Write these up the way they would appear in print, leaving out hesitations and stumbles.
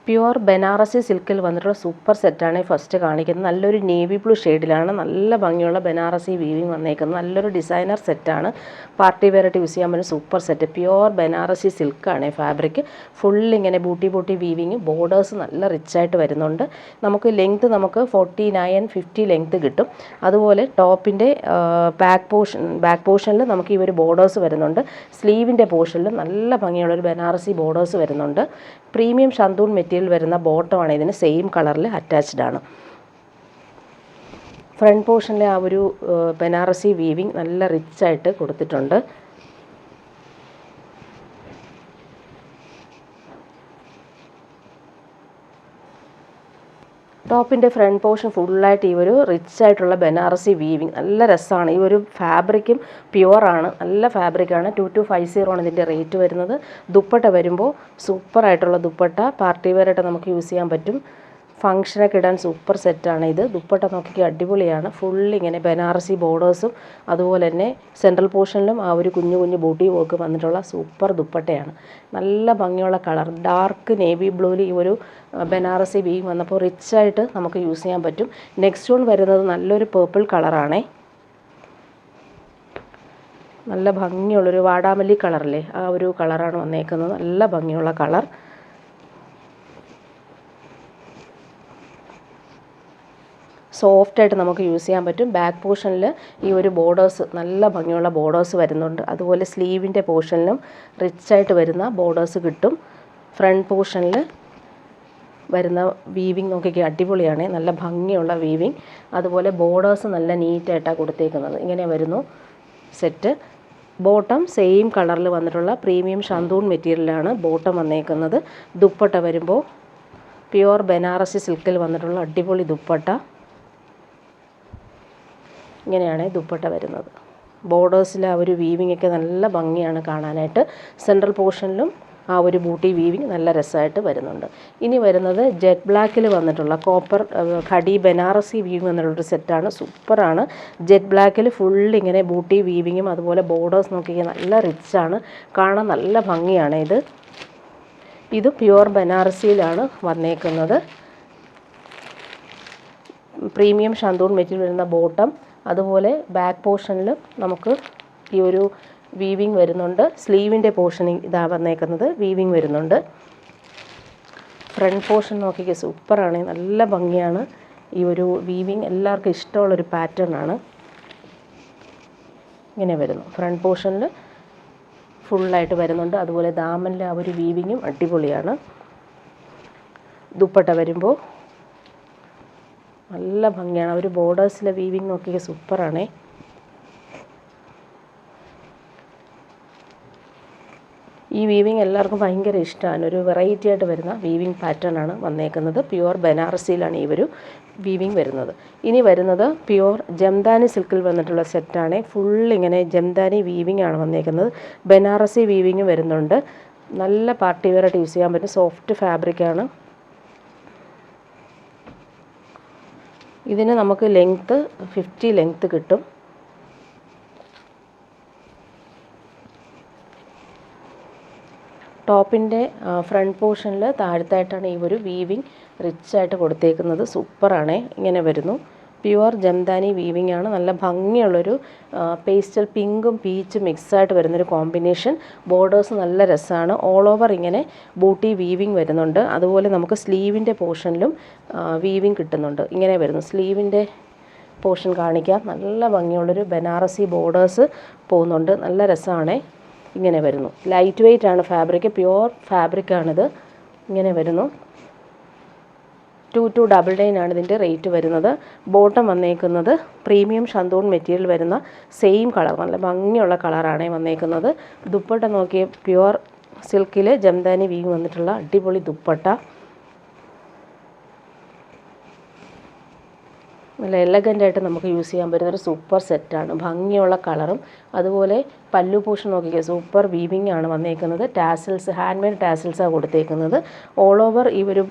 Pure Banarasi സിൽക്കിൽ വന്നിട്ടുള്ള super സെറ്റാണ് ഫസ്റ്റ് കാണിക്കുന്നത്. നല്ലൊരു നേവി ബ്ലൂ ഷെയ്ഡിലാണ് നല്ല ഭംഗിയുള്ള ബനാറസി വീവിങ് വന്നേക്കുന്നത്. നല്ലൊരു ഡിസൈനർ സെറ്റാണ്. പാർട്ടി വെയറായിട്ട് യൂസ് ചെയ്യാൻ പറ്റുന്ന സൂപ്പർ സെറ്റ്. പ്യുവർ ബനാറസി സിൽക്കാണ് ഫാബ്രിക്. ഫുള്ളിങ്ങനെ ബൂട്ടി ബീവിങ്, ബോർഡേഴ്സ് നല്ല റിച്ചായിട്ട് വരുന്നുണ്ട്. നമുക്ക് ലെങ്ത്ത് നമുക്ക് 49-50 ലെങ്ത്ത് കിട്ടും. അതുപോലെ ടോപ്പിൻ്റെ ബാക്ക് പോർഷനിൽ നമുക്ക് ഈ ഒരു ബോർഡേഴ്സ് വരുന്നുണ്ട്. സ്ലീവിൻ്റെ പോർഷനിൽ നല്ല ഭംഗിയുള്ളൊരു ബനാറസി ബോർഡേഴ്സ് വരുന്നുണ്ട്. പ്രീമിയം ഷന്തൂൺ മെറ്റീരിയൽ വരുന്ന ബോട്ടമാണ് ഇതിന് സെയിം കളറിൽ അറ്റാച്ച്ഡ് ആണ്. ഫ്രണ്ട് പോർഷനിലെ ആ ഒരു ബനാറസി വീവിങ് നല്ല റിച്ചായിട്ട് കൊടുത്തിട്ടുണ്ട്. ടോപ്പിൻ്റെ ഫ്രണ്ട് പോർഷൻ ഫുള്ളായിട്ട് ഈ ഒരു റിച്ച് ആയിട്ടുള്ള ബനാറസി വീവിങ് നല്ല രസമാണ്. ഈ ഒരു ഫാബ്രിക്കും പ്യുവറാണ്, നല്ല ഫാബ്രിക്കാണ്. 2250 ആണ് ഇതിൻ്റെ റേറ്റ് വരുന്നത്. ദുപ്പട്ട വരുമ്പോൾ സൂപ്പറായിട്ടുള്ള ദുപ്പട്ട, പാർട്ടി വെയറായിട്ട് നമുക്ക് യൂസ് ചെയ്യാൻ പറ്റും. ഫംഗ്ഷനൊക്കെ ഇടാൻ സൂപ്പർ സെറ്റാണ് ഇത്. ദുപ്പട്ട നോക്കിക്കുക, അടിപൊളിയാണ്. ഫുള്ളിങ്ങനെ ബനാറസി ബോർഡേഴ്സും അതുപോലെ തന്നെ സെൻട്രൽ പോർഷനിലും ആ ഒരു കുഞ്ഞു ബൂട്ടി വർക്ക് വന്നിട്ടുള്ള സൂപ്പർ ദുപ്പട്ടയാണ്. നല്ല ഭംഗിയുള്ള കളർ, ഡാർക്ക് നേവി ബ്ലൂവിൽ ഈ ഒരു ബനാറസി വീവ് വന്നപ്പോൾ റിച്ചായിട്ട് നമുക്ക് യൂസ് ചെയ്യാൻ പറ്റും. നെക്സ്റ്റ് വൺ വരുന്നത് നല്ലൊരു പേർപ്പിൾ കളറാണേ. നല്ല ഭംഗിയുള്ളൊരു വാടാമല്ലി കളറില്ലേ, ആ ഒരു കളറാണ് വന്നേക്കുന്നത്. നല്ല ഭംഗിയുള്ള കളർ. സോഫ്റ്റായിട്ട് നമുക്ക് യൂസ് ചെയ്യാൻ പറ്റും. ബാക്ക് പോർഷനിൽ ഈ ഒരു ബോർഡേഴ്സ് നല്ല ഭംഗിയുള്ള ബോർഡേഴ്സ് വരുന്നുണ്ട്. അതുപോലെ സ്ലീവിൻ്റെ പോർഷനിലും റിച്ചായിട്ട് വരുന്ന ബോർഡേഴ്സ് കിട്ടും. ഫ്രണ്ട് പോർഷനിൽ വരുന്ന വീവിങ് നോക്കിക്കുക, അടിപൊളിയാണ്. നല്ല ഭംഗിയുള്ള വീവിങ്. അതുപോലെ ബോർഡേഴ്സ് നല്ല നീറ്റായിട്ടാണ് കൊടുത്തേക്കുന്നത്. ഇങ്ങനെ വരുന്നു സെറ്റ്. ബോട്ടം സെയിം കളറിൽ വന്നിട്ടുള്ള പ്രീമിയം ഷന്തൂൺ മെറ്റീരിയലാണ് ബോട്ടം വന്നേക്കുന്നത്. ദുപ്പട്ട വരുമ്പോൾ പ്യുവർ ബനാറസി സിൽക്കിൽ വന്നിട്ടുള്ള അടിപൊളി ദുപ്പട്ട. ഇങ്ങനെയാണ് ദുപ്പട്ട വരുന്നത്. ബോർഡേഴ്സിൽ ആ ഒരു വീവിങ് ഒക്കെ നല്ല ഭംഗിയാണ് കാണാനായിട്ട്. സെൻട്രൽ പോർഷനിലും ആ ഒരു ബൂട്ടി വീവിങ് നല്ല രസമായിട്ട് വരുന്നുണ്ട്. ഇനി വരുന്നത് ജെറ്റ് ബ്ലാക്കിൽ വന്നിട്ടുള്ള കോപ്പർ ഖടി ബനാറസി വീവിങ് എന്നുള്ളൊരു സെറ്റാണ്. സൂപ്പറാണ്. ജെറ്റ് ബ്ലാക്കിൽ ഫുള്ളിങ്ങനെ ബൂട്ടി വീവിങ്ങും അതുപോലെ ബോർഡേഴ്സ് നോക്കിയാൽ നല്ല റിച്ചാണ്, കാണാൻ നല്ല ഭംഗിയാണ്. ഇത് പ്യുവർ ബനാറസിയിലാണ് വന്നേക്കുന്നത്. പ്രീമിയം ഷന്തൂൺ മെറ്റീരിയൽ വരുന്ന ബോട്ടം, അതുപോലെ ബാക്ക് പോർഷനിൽ നമുക്ക് ഈ ഒരു വീവിങ് വരുന്നുണ്ട്. സ്ലീവിൻ്റെ പോർഷനിൽ ഇതാ വന്നേക്കുന്നത് വീവിങ് വരുന്നുണ്ട്. ഫ്രണ്ട് പോർഷൻ നോക്കിക്കുക, സൂപ്പറാണ്, നല്ല ഭംഗിയാണ്. ഈ ഒരു വീവിങ് എല്ലാവർക്കും ഇഷ്ടമുള്ളൊരു പാറ്റേൺ ആണ്. ഇങ്ങനെ വരുന്നു. ഫ്രണ്ട് പോർഷനിൽ ഫുള്ളായിട്ട് വരുന്നുണ്ട്. അതുപോലെ ദാമനിലെ ആ ഒരു വീവിങ്ങും അടിപൊളിയാണ്. ദുപ്പട്ട വരുമ്പോൾ നല്ല ഭംഗിയാണ്. ഒരു ബോർഡേഴ്സിലെ വീവിങ് നോക്കിയ സൂപ്പറാണേ. ഈ വീവിങ് എല്ലാവർക്കും ഭയങ്കര ഇഷ്ടമാണ്. ഒരു വെറൈറ്റി ആയിട്ട് വരുന്ന വീവിങ് പാറ്റേൺ ആണ് വന്നേക്കുന്നത്. പ്യുവർ ബനാറസിയിലാണ് ഈ ഒരു വീവിങ് വരുന്നത്. ഇനി വരുന്നത് പ്യുവർ ജംദാനി സിൽക്കിൽ വന്നിട്ടുള്ള സെറ്റാണ്. ഫുള്ളിങ്ങനെ ജംദാനി വീവിങ് ആണ് വന്നേക്കുന്നത്. ബനാറസി വീവിങ് വരുന്നുണ്ട്. നല്ല പാർട്ടി വെയറായിട്ട് യൂസ് ചെയ്യാൻ പറ്റും. സോഫ്റ്റ് ഫാബ്രിക്കാണ്. ഇതിന് നമുക്ക് ലെങ്ത്ത് 50 ലെങ്ത്ത് കിട്ടും. ടോപ്പിൻ്റെ ഫ്രണ്ട് പോർഷനിൽ താഴത്തായിട്ടാണ് ഈ ഒരു വീവിങ് റിച്ചായിട്ട് കൊടുത്തേക്കുന്നത്. സൂപ്പറാണ്. ഇങ്ങനെ വരുന്നു. പ്യുവർ ജംദാനി വീവിങ് ആണ്. നല്ല ഭംഗിയുള്ളൊരു പേസ്റ്റൽ പിങ്കും പീച്ചും മിക്സായിട്ട് വരുന്നൊരു കോമ്പിനേഷൻ. ബോർഡേഴ്സ് നല്ല രസമാണ്. ഓൾ ഓവർ ഇങ്ങനെ ബൂട്ടി വീവിങ് വരുന്നുണ്ട്. അതുപോലെ നമുക്ക് സ്ലീവിൻ്റെ പോർഷനിലും വീവിങ് കിട്ടുന്നുണ്ട്. ഇങ്ങനെ വരുന്നു. സ്ലീവിൻ്റെ പോർഷൻ കാണിക്കാം. നല്ല ഭംഗിയുള്ളൊരു ബനാറസി ബോർഡേഴ്സ് പോകുന്നുണ്ട്. നല്ല രസമാണ്. ഇങ്ങനെ വരുന്നു. ലൈറ്റ് വെയ്റ്റ് ആണ് ഫാബ്രിക്, പ്യുവർ ഫാബ്രിക്കാണിത്. ഇങ്ങനെ വരുന്നു. 2299 ആണ് ഇതിൻ്റെ റേറ്റ് വരുന്നത്. ബോട്ടം വന്നേക്കുന്നത് പ്രീമിയം ഷന്തൂൺ മെറ്റീരിയൽ വരുന്ന സെയിം കളർ, നല്ല ഭംഗിയുള്ള കളറാണ് വന്നേക്കുന്നത്. ദുപ്പട്ട നോക്കിയ പ്യുവർ സിൽക്കിൽ ജംദാനി വീവ് വന്നിട്ടുള്ള അടിപൊളി ദുപ്പട്ട. നല്ല എലഗൻ്റായിട്ട് നമുക്ക് യൂസ് ചെയ്യാൻ പറ്റുന്ന ഒരു സൂപ്പർ സെറ്റാണ്. ഭംഗിയുള്ള കളറും അതുപോലെ പല്ലു പോർഷൻ നോക്കിക്കുക, സൂപ്പർ വീവിങ് ആണ് വന്നേക്കുന്നത്. ടാസിൽസ്, ഹാൻഡ് മെയ്ഡ് ടാസിൽസാണ് കൊടുത്തേക്കുന്നത്. ഓൾ ഓവർ ഈ ഒരു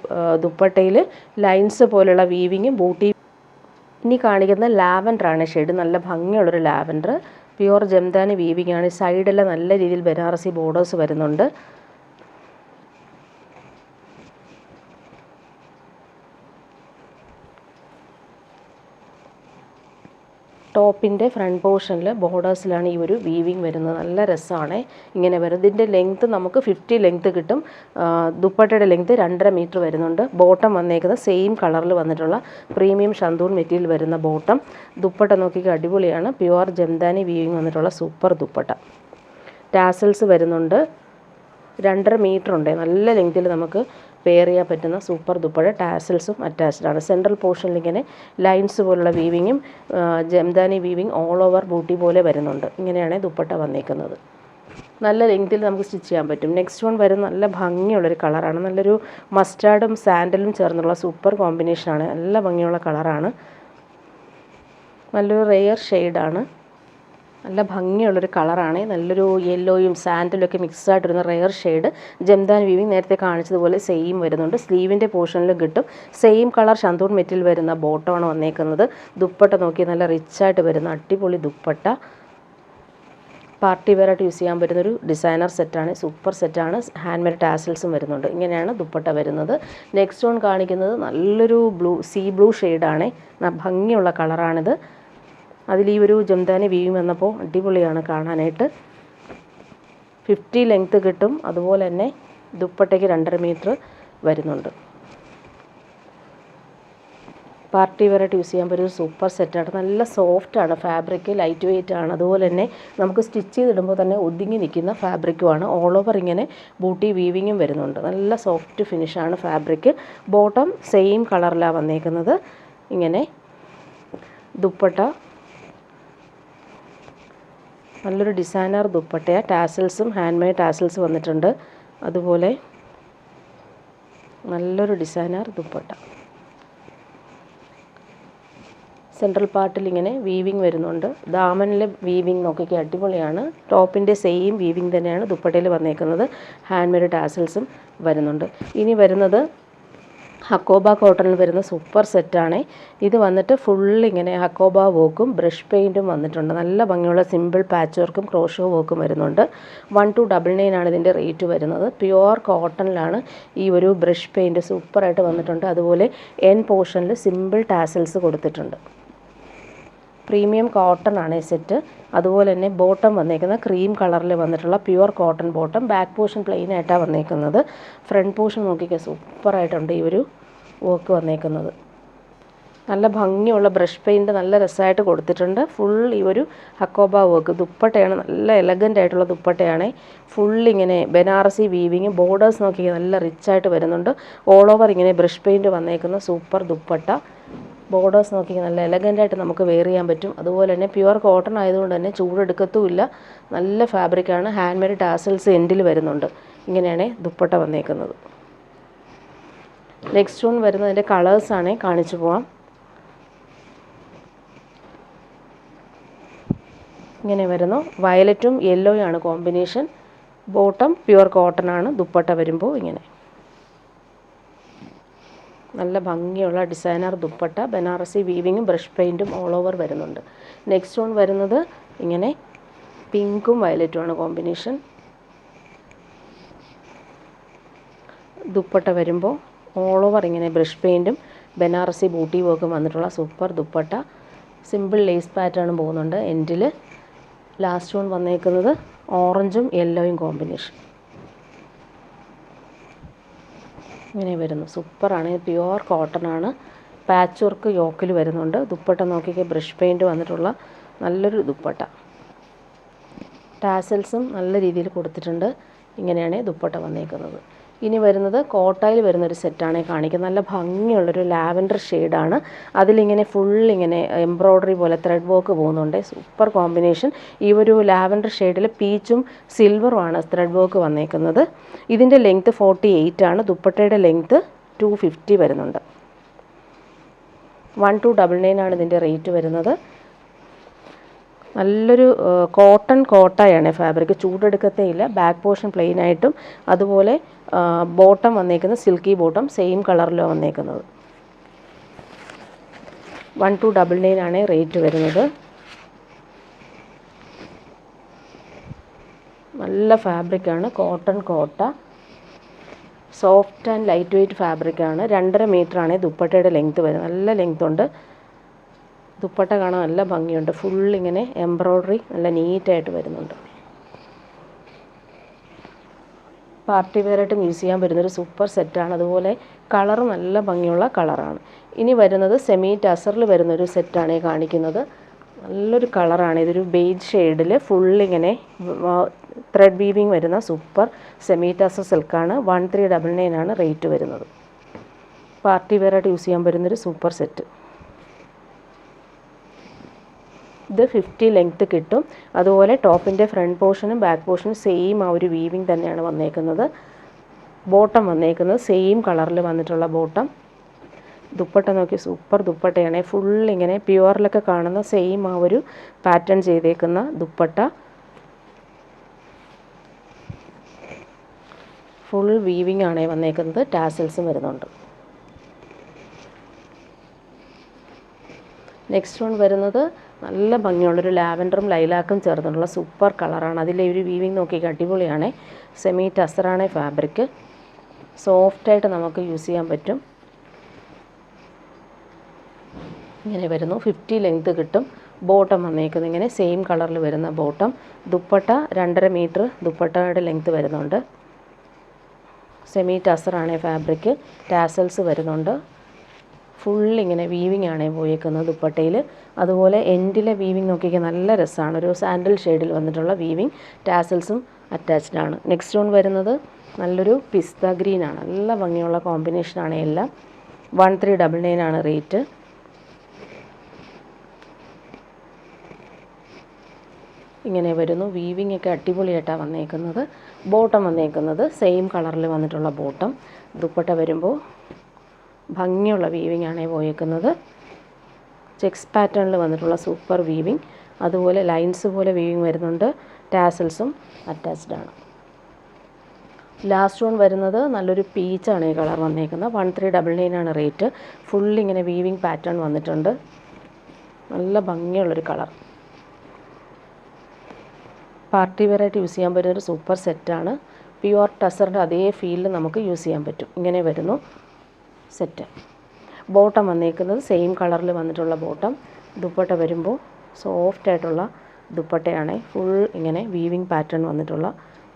ദുപ്പട്ടയിൽ ലൈൻസ് പോലുള്ള വീവിങ്ങും ബൂട്ടി. ഇനി കാണിക്കുന്ന ലാവൻഡറാണ് ഷെയ്ഡ്. നല്ല ഭംഗിയുള്ളൊരു ലാവൻഡർ. പ്യുവർ ജംദാനി വീവിങ് ആണ്. സൈഡെല്ലാം നല്ല രീതിയിൽ ബനാറസി ബോർഡേഴ്സ് വരുന്നുണ്ട്. ടോപ്പിൻ്റെ ഫ്രണ്ട് പോർഷനിൽ ബോർഡേഴ്സിലാണ് ഈ ഒരു വീവിങ് വരുന്നത്. നല്ല രസമാണ് ഇങ്ങനെ വരും. ഇതിൻ്റെ ലെങ്ത്ത് നമുക്ക് 50 ലെങ്ത്ത് കിട്ടും. ദുപ്പട്ടയുടെ ലെങ്ത്ത് 2.5 മീറ്റർ വരുന്നുണ്ട്. ബോട്ടം വന്നേക്കുന്നത് സെയിം കളറിൽ വന്നിട്ടുള്ള പ്രീമിയം ഷന്തൂൺ മെറ്റീരിയൽ വരുന്ന ബോട്ടം. ദുപ്പട്ട നോക്കിക്കുക, അടിപൊളിയാണ്. പ്യുവർ ജംദാനി വീവിങ് വന്നിട്ടുള്ള സൂപ്പർ ദുപ്പട്ട. ടാസൽസ് വരുന്നുണ്ട്. 2.5 മീറ്റർ ഉണ്ട്. നല്ല ലെങ്ത്തിൽ നമുക്ക് പെയർ ചെയ്യാൻ പറ്റുന്ന സൂപ്പർ ദുപ്പട്ട. ടാസൽസും അറ്റാച്ച്ഡ് ആണ്. സെൻട്രൽ പോർഷനിൽ ഇങ്ങനെ ലൈൻസ് പോലുള്ള വീവിങ്ങും ജംദാനി വീവിങ് ഓൾ ഓവർ ബൂട്ടി പോലെ വരുന്നുണ്ട്. ഇങ്ങനെയാണ് ദുപ്പട്ട വന്നേക്കുന്നത്. നല്ല ലെങ്ത്തിൽ നമുക്ക് സ്റ്റിച്ച് ചെയ്യാൻ പറ്റും. നെക്സ്റ്റ് വൺ വരുന്ന നല്ല ഭംഗിയുള്ളൊരു കളറാണ്. നല്ലൊരു മസ്റ്റാർഡും സാൻഡലും ചേർന്നുള്ള സൂപ്പർ കോമ്പിനേഷനാണ്. നല്ല ഭംഗിയുള്ള കളറാണ്. നല്ലൊരു റെയർ ഷെയ്ഡാണ്. നല്ല ഭംഗിയുള്ളൊരു കളറാണ്. നല്ലൊരു യെല്ലോയും സാൻഡലും ഒക്കെ മിക്സ് ആയിട്ടിരുന്ന റെയർ ഷെയ്ഡ്. ജംദാനി വീവിങ് നേരത്തെ കാണിച്ചതുപോലെ സെയിം വരുന്നുണ്ട്. സ്ലീവിൻ്റെ പോർഷനിലും കിട്ടും. സെയിം കളർ ഷന്തൂൺ മെറ്റീരിയൽ വരുന്ന ബോട്ടമാണ് വന്നേക്കുന്നത്. ദുപ്പട്ട നോക്കി നല്ല റിച്ചായിട്ട് വരുന്ന അടിപൊളി ദുപ്പട്ട. പാർട്ടി വെയറായിട്ട് യൂസ് ചെയ്യാൻ പറ്റുന്നൊരു ഡിസൈനർ സെറ്റാണ്. സൂപ്പർ സെറ്റാണ്. ഹാൻഡ് മെയ്ഡ് ടാസൽസും വരുന്നുണ്ട്. ഇങ്ങനെയാണ് ദുപ്പട്ട വരുന്നത്. നെക്സ്റ്റ് വൺ കാണിക്കുന്നത് നല്ലൊരു സീ ബ്ലൂ ഷെയ്ഡാണ്. ഭംഗിയുള്ള കളറാണിത്. അതിൽ ഈ ഒരു ജംദാനി വീവിങ് വന്നപ്പോൾ അടിപൊളിയാണ് കാണാനായിട്ട്. 50 ലെങ്ത്ത് കിട്ടും. അതുപോലെ തന്നെ ദുപ്പട്ടയ്ക്ക് 2.5 മീറ്റർ വരുന്നുണ്ട്. പാർട്ടി വെയറായിട്ട് യൂസ് ചെയ്യാൻ പറ്റുന്ന സൂപ്പർ സെറ്റാണ്. നല്ല സോഫ്റ്റാണ് ഫാബ്രിക്, ലൈറ്റ് വെയ്റ്റ് ആണ്. അതുപോലെ തന്നെ നമുക്ക് സ്റ്റിച്ച് ചെയ്തിടുമ്പോൾ തന്നെ ഒതുങ്ങി നിൽക്കുന്ന ഫാബ്രിക്കുമാണ്. ഓൾ ഓവർ ഇങ്ങനെ ബൂട്ടി വീവിങ്ങും വരുന്നുണ്ട്. നല്ല സോഫ്റ്റ് ഫിനിഷാണ് ഫാബ്രിക്. ബോട്ടം സെയിം കളറിലാണ് വന്നേക്കുന്നത്. ഇങ്ങനെ ദുപ്പട്ട നല്ലൊരു ഡിസൈനർ ദുപ്പട്ടയാണ്. ടാസൽസും ഹാൻഡ് മെയ്ഡ് ടാസൽസ് വന്നിട്ടുണ്ട്. അതുപോലെ നല്ലൊരു ഡിസൈനർ ദുപ്പട്ട. സെൻട്രൽ പാർട്ടിൽ ഇങ്ങനെ വീവിങ് വരുന്നുണ്ട്. ദാമനിലെ വീവിങ് നോക്കിക്കുക, അടിപൊളിയാണ്. ടോപ്പിൻ്റെ സെയിം വീവിങ് തന്നെയാണ് ദുപ്പട്ടയിൽ വന്നേക്കുന്നത്. ഹാൻഡ് മെയ്ഡ് ടാസൽസും വരുന്നുണ്ട്. ഇനി വരുന്നത് ഹക്കോബ കോട്ടണിൽ വരുന്ന സൂപ്പർ സെറ്റാണ്. ഇത് വന്നിട്ട് ഫുള്ളിങ്ങനെ ഹക്കോബ വർക്കും ബ്രഷ് പെയിൻറ്റും വന്നിട്ടുണ്ട്. നല്ല ഭംഗിയുള്ള സിമ്പിൾ പാച്ച് വർക്കും ക്രോഷോ വർക്കും വരുന്നുണ്ട്. 1299 ആണ് ഇതിൻ്റെ റേറ്റ് വരുന്നത്. പ്യുവർ കോട്ടണിലാണ് ഈ ഒരു ബ്രഷ് പെയിൻറ്റ് സൂപ്പറായിട്ട് വന്നിട്ടുണ്ട്. അതുപോലെ എൻ പോർഷനിൽ സിമ്പിൾ ടാസൽസ് കൊടുത്തിട്ടുണ്ട്. പ്രീമിയം കോട്ടൺ ആണ് ഈ സെറ്റ്. അതുപോലെ തന്നെ ബോട്ടം വന്നേക്കുന്ന ക്രീം കളറിൽ വന്നിട്ടുള്ള pure cotton bottom. Back portion plain ആയിട്ടാണ് വന്നേക്കുന്നത്. ഫ്രണ്ട് പോർഷൻ നോക്കിക്കുക, സൂപ്പറായിട്ടുണ്ട് ഈ ഒരു വർക്ക് വന്നേക്കുന്നത്. നല്ല ഭംഗിയുള്ള ബ്രഷ് പെയിൻറ്റ് നല്ല രസമായിട്ട് കൊടുത്തിട്ടുണ്ട്. ഫുൾ ഈ ഒരു ഹക്കോബ വർക്ക്. ദുപ്പട്ടയാണ് നല്ല എലഗൻ്റ് ആയിട്ടുള്ള ദുപ്പട്ടയാണ്. ഫുള്ളിങ്ങനെ ബനാറസി വീവിങ്. ബോർഡേഴ്സ് നോക്കിക്കുക നല്ല റിച്ചായിട്ട് വരുന്നുണ്ട്. ഓൾ ഓവർ ഇങ്ങനെ ബ്രഷ് പെയിൻറ്റ് വന്നേക്കുന്ന സൂപ്പർ ദുപ്പട്ട. ബോർഡേഴ്സ് നോക്കി നല്ല എലഗൻ്റായിട്ട് നമുക്ക് വെയർ ചെയ്യാൻ പറ്റും. അതുപോലെ തന്നെ പ്യുവർ കോട്ടൺ ആയതുകൊണ്ട് തന്നെ ചൂടെടുക്കത്തുമില്ല. നല്ല ഫാബ്രിക്കാണ്. ഹാൻഡ് മെയ്ഡ് ടാസൽസ് എൻഡിൽ വരുന്നുണ്ട്. ഇങ്ങനെയാണ് ദുപ്പട്ട വന്നേക്കുന്നത്. നെക്സ്റ്റ് വൺ വരുന്നതിൻ്റെ കളേഴ്സാണ് കാണിച്ചു പോവാം. ഇങ്ങനെ വരുന്നു. വയലറ്റും യെല്ലോയും ആണ് കോമ്പിനേഷൻ. ബോട്ടം പ്യുവർ കോട്ടൺ ആണ്. ദുപ്പട്ട വരുമ്പോൾ ഇങ്ങനെ നല്ല ഭംഗിയുള്ള ഡിസൈനർ ദുപ്പട്ട. ബനാറസി വീവിങ്ങും ബ്രഷ് പെയിൻറ്റും ഓൾ ഓവർ വരുന്നുണ്ട്. നെക്സ്റ്റ് വൺ വരുന്നത് ഇങ്ങനെ പിങ്കും വയലറ്റുമാണ് കോമ്പിനേഷൻ. ദുപ്പട്ട വരുമ്പോൾ ഓൾ ഓവർ ഇങ്ങനെ ബ്രഷ് പെയിൻറ്റും ബനാറസി ബൂട്ടി വർക്കും വന്നിട്ടുള്ള super dupatta. Simple lace pattern പോകുന്നുണ്ട് എൻഡിൽ. ലാസ്റ്റ് വൺ വന്നേക്കുന്നത് ഓറഞ്ചും യെല്ലോയും കോമ്പിനേഷൻ. ഇങ്ങനെ വരുന്നു. സൂപ്പറാണ്. പ്യുവർ കോട്ടൺ ആണ്. പാച്ച് വർക്ക് യോക്കിൽ വരുന്നുണ്ട്. ദുപ്പട്ട നോക്കിക്കുക, ബ്രഷ് പെയിൻറ്റ് വന്നിട്ടുള്ള നല്ലൊരു ദുപ്പട്ട. ടാസൽസും നല്ല രീതിയിൽ കൊടുത്തിട്ടുണ്ട്. ഇങ്ങനെയാണ് ദുപ്പട്ട വന്നേക്കുന്നത്. ഇനി വരുന്നത് കോട്ടായിൽ വരുന്നൊരു സെറ്റാണ് കാണിക്കുന്നത്. നല്ല ഭംഗിയുള്ളൊരു ലാവൻഡർ ഷെയ്ഡാണ്. അതിലിങ്ങനെ ഫുള്ളിങ്ങനെ എംബ്രോയ്ഡറി പോലെ ത്രെഡ് വർക്ക് പോകുന്നുണ്ട്. Super combination. ഈ ഒരു ലാവൻഡർ ഷെയ്ഡിൽ പീച്ചും സിൽവറുമാണ് ത്രെഡ് വർക്ക് വന്നേക്കുന്നത്. ഇതിൻ്റെ ലെങ്ത്ത് 48 ആണ്. ദുപ്പട്ടയുടെ ലെങ്ത്ത് 250 വരുന്നുണ്ട്. 1299 ആണ് ഇതിൻ്റെ റേറ്റ് വരുന്നത്. നല്ലൊരു കോട്ടൺ കോട്ടയാണ് ഫാബ്രിക്. ചൂടെടുക്കത്തേ ഇല്ല. ബാക്ക് പോർഷൻ പ്ലെയിൻ ആയിട്ടും അതുപോലെ ബോട്ടം വന്നേക്കുന്നത് സിൽക്കി ബോട്ടം സെയിം കളറിലാണ് വന്നേക്കുന്നത്. 1299 ആണ് റേറ്റ് വരുന്നത്. നല്ല ഫാബ്രിക്കാണ്. Cotton Kota. Soft and light weight ഫാബ്രിക്കാണ്. 2.5 മീറ്ററാണ് ദുപ്പട്ടയുടെ ലെങ്ത്ത് വരുന്നത്. നല്ല ലെങ്ത്ത് ഉണ്ട്. ദുപ്പട്ട കാണാൻ നല്ല ഭംഗിയുണ്ട്. ഫുൾ ഇങ്ങനെ എംബ്രോയ്ഡറി നല്ല നീറ്റായിട്ട് വരുന്നുണ്ട്. പാർട്ടി വെയറായിട്ടും യൂസ് ചെയ്യാൻ പറ്റുന്നൊരു സൂപ്പർ സെറ്റാണ്. അതുപോലെ കളർ നല്ല ഭംഗിയുള്ള കളറാണ്. ഇനി വരുന്നത് സെമി ടസറിൽ വരുന്നൊരു സെറ്റാണ് ഈ കാണിക്കുന്നത്. നല്ലൊരു കളറാണ്. ഇതൊരു ബേജ് ഷെയ്ഡിൽ ഫുള്ളിങ്ങനെ ത്രെഡ് വീവിങ് വരുന്ന സൂപ്പർ സെമി ടസർ സിൽക്കാണ്. 1399 ആണ് റേറ്റ് വരുന്നത്. പാർട്ടി വെയറായിട്ട് യൂസ് ചെയ്യാൻ പറ്റുന്നൊരു സൂപ്പർ സെറ്റ്. ഇത് 50 ലെങ്ത്ത് കിട്ടും. അതുപോലെ ടോപ്പിൻ്റെ ഫ്രണ്ട് പോർഷനും ബാക്ക് പോർഷനും സെയിം ആ ഒരു വീവിങ് തന്നെയാണ് വന്നേക്കുന്നത്. ബോട്ടം വന്നേക്കുന്നത് സെയിം കളറിൽ വന്നിട്ടുള്ള ബോട്ടം. ദുപ്പട്ട നോക്കി സൂപ്പർ ദുപ്പട്ടയാണ്. ഫുള്ളിങ്ങനെ പ്യുവറിലൊക്കെ കാണുന്ന സെയിം ആ ഒരു പാറ്റേൺ ചെയ്തേക്കുന്ന ദുപ്പട്ട. ഫുൾ വീവിങ് ആണ് വന്നേക്കുന്നത്. ടാസൽസും വരുന്നുണ്ട്. നെക്സ്റ്റ് വൺ വരുന്നത് നല്ല ഭംഗിയുള്ളൊരു ലാവൻഡറും ലൈലാക്കും ചേർന്നിട്ടുള്ള സൂപ്പർ കളറാണ്. അതിലെ ഒരു വീവിങ് നോക്കി അടിപൊളിയാണ്. സെമി ടസറാണ് ഫാബ്രിക്. സോഫ്റ്റായിട്ട് നമുക്ക് യൂസ് ചെയ്യാൻ പറ്റും. ഇങ്ങനെ വരുന്നു. 50 ലെങ്ത്ത് കിട്ടും. ബോട്ടം വന്നേക്കുന്നത് ഇങ്ങനെ സെയിം കളറിൽ വരുന്ന ബോട്ടം. ദുപ്പട്ട 2.5 മീറ്റർ ദുപ്പട്ടയുടെ ലെങ്ത്ത് വരുന്നുണ്ട്. സെമി ടസറാണ് ഫാബ്രിക്. ടാസൽസ് വരുന്നുണ്ട്. ഫുള്ളിങ്ങനെ വീവിങ് ആണ് പോയേക്കുന്നത് ദുപ്പട്ടയിൽ. അതുപോലെ എൻഡിലെ വീവിങ് നോക്കിയാൽ നല്ല രസമാണ്. ഒരു സാൻഡൽ ഷെയ്ഡിൽ വന്നിട്ടുള്ള വീവിങ്. ടാസൽസും അറ്റാച്ച്ഡ് ആണ്. നെക്സ്റ്റ് വൺ വരുന്നത് നല്ലൊരു പിസ്ത ഗ്രീനാണ്. നല്ല ഭംഗിയുള്ള കോമ്പിനേഷനാണ് എല്ലാം. 1399 ആണ് റേറ്റ്. ഇങ്ങനെ വരുന്നു. വീവിങ് ഒക്കെ അടിപൊളിയായിട്ടാണ് വന്നേക്കുന്നത്. ബോട്ടം വന്നേക്കുന്നത് സെയിം കളറിൽ വന്നിട്ടുള്ള ബോട്ടം. ദുപ്പട്ട വരുമ്പോൾ ഭംഗിയുള്ള വീവിങ് ആണ് പോയേക്കുന്നത്. ചെക്സ് പാറ്റേണിൽ വന്നിട്ടുള്ള സൂപ്പർ വീവിങ്. അതുപോലെ ലൈൻസ് പോലെ വീവിങ് വരുന്നുണ്ട്. ടാസൽസും അറ്റാച്ച്ഡ് ആണ്. ലാസ്റ്റ് വൺ വരുന്നത് നല്ലൊരു പീച്ചാണ് ഈ കളർ വന്നേക്കുന്നത്. 1399 ആണ് റേറ്റ്. ഫുള്ളിങ്ങനെ വീവിങ് പാറ്റേൺ വന്നിട്ടുണ്ട്. നല്ല ഭംഗിയുള്ളൊരു കളർ. പാർട്ടി വെയറായിട്ട് യൂസ് ചെയ്യാൻ പറ്റുന്നൊരു സൂപ്പർ സെറ്റാണ്. പ്യുവർ ടസറിൻ്റെ അതേ ഫീലിൽ നമുക്ക് യൂസ് ചെയ്യാൻ പറ്റും. ഇങ്ങനെ വരുന്നു സെറ്റ്. ബോട്ടം വന്നേക്കുന്നത് സെയിം കളറിൽ വന്നിട്ടുള്ള ബോട്ടം. ദുപ്പട്ട വരുമ്പോൾ സോഫ്റ്റായിട്ടുള്ള ദുപ്പട്ടയാണ്. ഫുൾ ഇങ്ങനെ വീവിങ് പാറ്റേൺ വന്നിട്ടുള്ള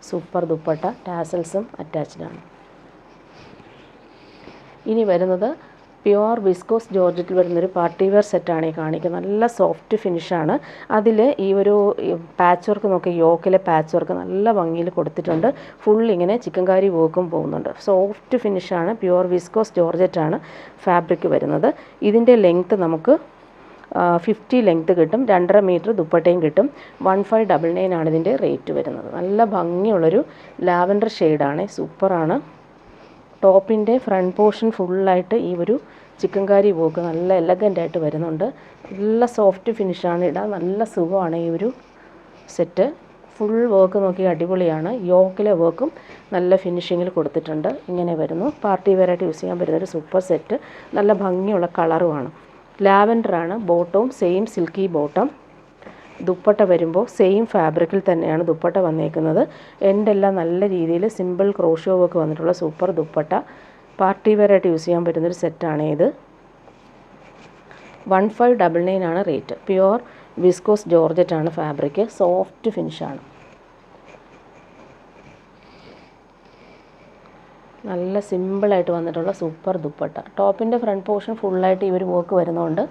സൂപ്പർ ദുപ്പട്ട. ടാസൽസും അറ്റാച്ച്ഡ് ആണ്. ഇനി വരുന്നത് പ്യുവർ വിസ്കോസ് ജോർജറ്റിൽ വരുന്നൊരു പാർട്ടി വെയർ സെറ്റാണ് ഈ കാണിക്കുന്നത്. നല്ല സോഫ്റ്റ് ഫിനിഷാണ്. അതിൽ ഈ ഒരു പാച്ച് വർക്ക് നോക്കി യോക്കിലെ പാച്ച് വർക്ക് നല്ല ഭംഗിയിൽ കൊടുത്തിട്ടുണ്ട്. ഫുൾ ഇങ്ങനെ ചിക്കൻകാരി വർക്കും പോകുന്നുണ്ട്. സോഫ്റ്റ് ഫിനിഷാണ്. പ്യുവർ വിസ്കോസ് ജോർജറ്റാണ് ഫാബ്രിക് വരുന്നത്. ഇതിൻ്റെ ലെങ്ത്ത് നമുക്ക് 50 ലെങ്ത്ത് കിട്ടും. 2.5 മീറ്റർ ദുപ്പട്ടയും കിട്ടും. 1599 ആണ് ഇതിൻ്റെ റേറ്റ് വരുന്നത്. നല്ല ഭംഗിയുള്ളൊരു ലാവൻഡർ ഷെയ്ഡാണ്. സൂപ്പറാണ്. ടോപ്പിൻ്റെ ഫ്രണ്ട് പോർഷൻ ഫുള്ളായിട്ട് ഈ ഒരു ചിക്കൻകാരി വർക്ക് നല്ല എലഗൻ്റായിട്ട് വരുന്നുണ്ട്. നല്ല സോഫ്റ്റ് ഫിനിഷാണ്. ഇടാൻ നല്ല സുഖമാണ് ഈ ഒരു സെറ്റ്. ഫുൾ വർക്ക് നോക്കി അടിപൊളിയാണ്. യോക്കിലെ വർക്കും നല്ല ഫിനിഷിങ്ങിൽ കൊടുത്തിട്ടുണ്ട്. ഇങ്ങനെ വരുന്നു. പാർട്ടി വെയറായിട്ട് യൂസ് ചെയ്യാൻ പറ്റുന്നൊരു സൂപ്പർ സെറ്റ്. നല്ല ഭംഗിയുള്ള കളറുമാണ്. ലാവൻഡറാണ്. ബോട്ടവും സെയിം സിൽക്കി ബോട്ടം. ദുപ്പട്ട വരുമ്പോൾ സെയിം ഫാബ്രിക്കിൽ തന്നെയാണ് ദുപ്പട്ട വന്നേക്കുന്നത്. എൻഡെല്ലാം നല്ല രീതിയിൽ സിമ്പിൾ ക്രോഷോ വർക്ക് വന്നിട്ടുള്ള സൂപ്പർ ദുപ്പട്ട. പാർട്ടി വെയറായിട്ട് യൂസ് ചെയ്യാൻ പറ്റുന്നൊരു സെറ്റാണ് ഇത്. 1599 ആണ് റേറ്റ്. പ്യുവർ വിസ്കോസ് ജോർജറ്റാണ് ഫാബ്രിക്. സോഫ്റ്റ് ഫിനിഷാണ്. നല്ല സിമ്പിളായിട്ട് വന്നിട്ടുള്ള സൂപ്പർ ദുപ്പട്ട. ടോപ്പിൻ്റെ ഫ്രണ്ട് പോർഷൻ ഫുള്ളായിട്ട് ഈ ഒരു വർക്ക് വരുന്നതുകൊണ്ട്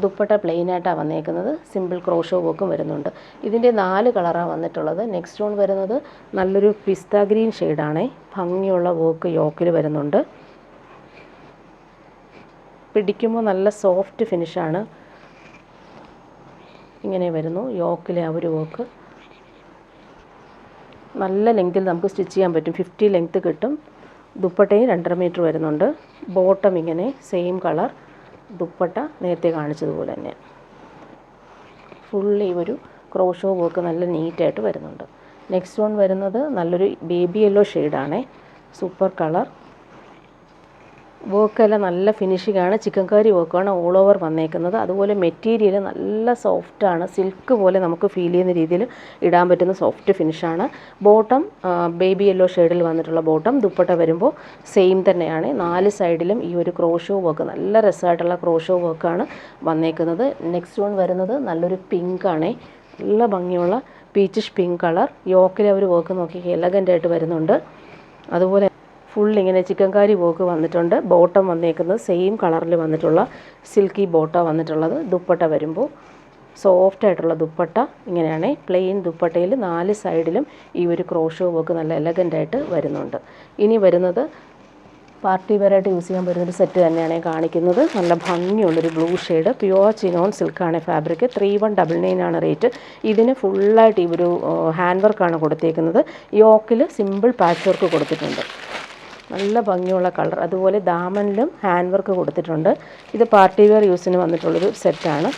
ദുപ്പട്ട പ്ലെയിനായിട്ടാണ് വന്നേക്കുന്നത്. സിമ്പിൾ ക്രോഷോ വർക്കും വരുന്നുണ്ട്. ഇതിൻ്റെ 4 കളറാണ് വന്നിട്ടുള്ളത്. നെക്സ്റ്റ് വൺ വരുന്നത് നല്ലൊരു പിസ്ത ഗ്രീൻ ഷെയ്ഡാണ്. ഭംഗിയുള്ള വർക്ക് യോക്കിൽ വരുന്നുണ്ട്. പിടിക്കുമ്പോൾ നല്ല സോഫ്റ്റ് ഫിനിഷാണ്. ഇങ്ങനെ വരുന്നു യോക്കിലെ ആ ഒരു വർക്ക്. നല്ല ലെങ്തിൽ നമുക്ക് സ്റ്റിച്ച് ചെയ്യാൻ പറ്റും. 50 ലെങ്ത്ത് കിട്ടും. ദുപ്പട്ടയും 2.5 മീറ്റർ വരുന്നുണ്ട്. ബോട്ടം ഇങ്ങനെ സെയിം കളർ. ദുപ്പട്ട നേരത്തെ കാണിച്ചതുപോലെ തന്നെ ഫുള്ളി ഒരു ക്രോഷോ വർക്ക് നല്ല നീറ്റായിട്ട് വരുന്നുണ്ട്. നെക്സ്റ്റ് വൺ വരുന്നത് നല്ലൊരു ബേബി യെല്ലോ ഷെയ്ഡാണ്. Super colour. വർക്കെല്ലാം നല്ല ഫിനിഷിംഗാണ്. ചിക്കൻ കറി വർക്കാണ് ഓൾ ഓവർ വന്നേക്കുന്നത്. അതുപോലെ മെറ്റീരിയൽ നല്ല സോഫ്റ്റാണ്, സിൽക്ക് പോലെ നമുക്ക് ഫീൽ ചെയ്യുന്ന രീതിയിൽ ഇടാൻ പറ്റുന്ന സോഫ്റ്റ് ഫിനിഷാണ്. ബോട്ടം ബേബി യെല്ലോ ഷെയ്ഡിൽ വന്നിട്ടുള്ള ബോട്ടം. ദുപ്പട്ട വരുമ്പോൾ സെയിം തന്നെയാണ്. 4 സൈഡിലും ഈ ഒരു ക്രോഷോ വർക്ക്, നല്ല രസമായിട്ടുള്ള ക്രോഷോ വർക്കാണ് വന്നേക്കുന്നത്. നെക്സ്റ്റ് വൺ വരുന്നത് നല്ലൊരു പിങ്കാണ്, നല്ല ഭംഗിയുള്ള പീച്ചിഷ് പിങ്ക് കളർ. യോക്കിൽ ഒരു വർക്ക് നോക്കി എലഗൻ്റായിട്ട് വരുന്നുണ്ട്. അതുപോലെ ഫുൾ ഇങ്ങനെ ചിക്കൻ കാരി വർക്ക് വന്നിട്ടുണ്ട്. ബോട്ടം വന്നേക്കുന്നത് സെയിം കളറിൽ വന്നിട്ടുള്ള സിൽക്കി ബോട്ടം വന്നിട്ടുള്ളത്. ദുപ്പട്ട വരുമ്പോൾ സോഫ്റ്റ് ആയിട്ടുള്ള ദുപ്പട്ട ഇങ്ങനെയാണ്. പ്ലെയിൻ ദുപ്പട്ടയിൽ 4 സൈഡിലും ഈ ഒരു ക്രോഷോ വർക്ക് നല്ല എലഗൻ്റായിട്ട് വരുന്നുണ്ട്. ഇനി വരുന്നത് പാർട്ടി വെയറായിട്ട് യൂസ് ചെയ്യാൻ പറ്റുന്നൊരു സെറ്റ് തന്നെയാണ് കാണിക്കുന്നത്. നല്ല ഭംഗിയുള്ളൊരു ബ്ലൂ ഷെയ്ഡ്, പ്യുവർ ചിനോൺ സിൽക്കാണ് ഫാബ്രിക്. 3199 ആണ് റേറ്റ്. ഇതിന് ഫുള്ളായിട്ട് ഈ ഒരു ഹാൻഡ് വർക്കാണ് കൊടുത്തേക്കുന്നത്. യോക്കിൽ സിമ്പിൾ പാച്ച് വർക്ക് കൊടുത്തിട്ടുണ്ട്, നല്ല ഭംഗിയുള്ള കളർ. അതുപോലെ ദാമനിലും ഹാൻഡ് വർക്ക് കൊടുത്തിട്ടുണ്ട്. ഇത് പാർട്ടി വെയർ യൂസിന് വന്നിട്ടുള്ളൊരു സെറ്റാണ്.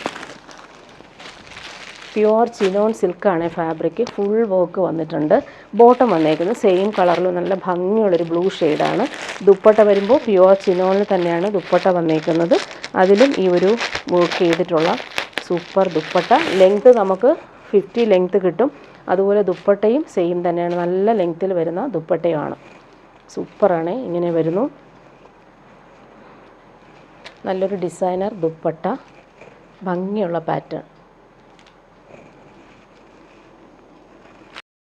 പ്യുവർ ചിനോൺ സിൽക്കാണ് ഫാബ്രിക്, ഫുൾ വർക്ക് വന്നിട്ടുണ്ട്. ബോട്ടം വന്നേക്കുന്നത് സെയിം കളറിൽ നല്ല ഭംഗിയുള്ളൊരു ബ്ലൂ ഷെയ്ഡാണ്. ദുപ്പട്ട വരുമ്പോൾ പ്യുവർ ചിനോണിൽ തന്നെയാണ് ദുപ്പട്ട വന്നേക്കുന്നത്. അതിലും ഈ ഒരു വർക്ക് ചെയ്തിട്ടുള്ള സൂപ്പർ ദുപ്പട്ട. ലെങ്ത്ത് നമുക്ക് 50 ലെങ്ത്ത് കിട്ടും. അതുപോലെ ദുപ്പട്ടയും സെയിം തന്നെയാണ്, നല്ല ലെങ്ത്തിൽ വരുന്ന ദുപ്പട്ടയുമാണ്. സൂപ്പറാണ്, ഇങ്ങനെ വരുന്നു. നല്ലൊരു ഡിസൈനർ ദുപ്പട്ട, ഭംഗിയുള്ള പാറ്റേൺ.